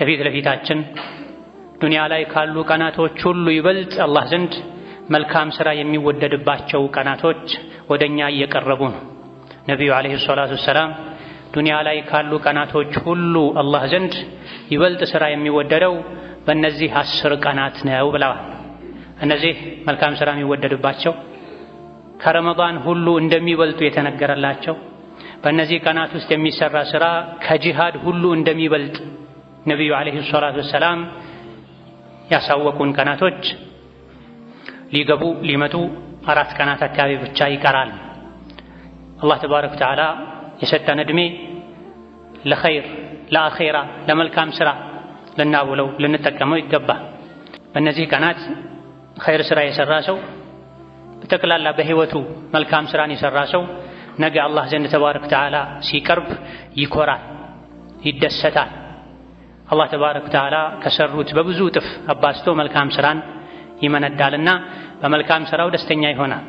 ከፊት ለፊታችን ዱንያ ላይ ካሉ ቀናቶች ሁሉ ይበልጥ አላህ ዘንድ መልካም ሥራ የሚወደድባቸው ቀናቶች ወደኛ እየቀረቡ ነው። ነቢዩ ዓለይሂ ሰላቱ ወሰላም ዱንያ ላይ ካሉ ቀናቶች ሁሉ አላህ ዘንድ ይበልጥ ሥራ የሚወደደው በእነዚህ 10 ቀናት ነው ብለዋል። እነዚህ መልካም ሥራ የሚወደድባቸው ከረመዳን ሁሉ እንደሚበልጡ የተነገረላቸው በእነዚህ ቀናት ውስጥ የሚሰራ ሥራ ከጂሃድ ሁሉ እንደሚበልጥ ነቢዩ ዓለይሂ ሰላቱ ወሰላም ያሳወቁን ቀናቶች ሊገቡ ሊመጡ 4 ቀናት አካባቢ ብቻ ይቀራል። አላህ ተባረከ ወተዓላ የሰጠን ዕድሜ ለኸይር ለአኼራ ለመልካም ሥራ ልናውለው ልንጠቀመው ይገባል። በእነዚህ ቀናት ኸይር ሥራ የሠራ ሰው በጠቅላላ በሕይወቱ መልካም ሥራን የሠራ ሰው ነገ አላህ ዘንድ ተባረከ ወተዓላ ሲቀርብ ይኮራል፣ ይደሰታል። አላህ ተባረከ ወተዓላ ከሠሩት በብዙ እጥፍ አባዝቶ መልካም ሥራን ይመነዳልና በመልካም ሥራው ደስተኛ ይሆናል።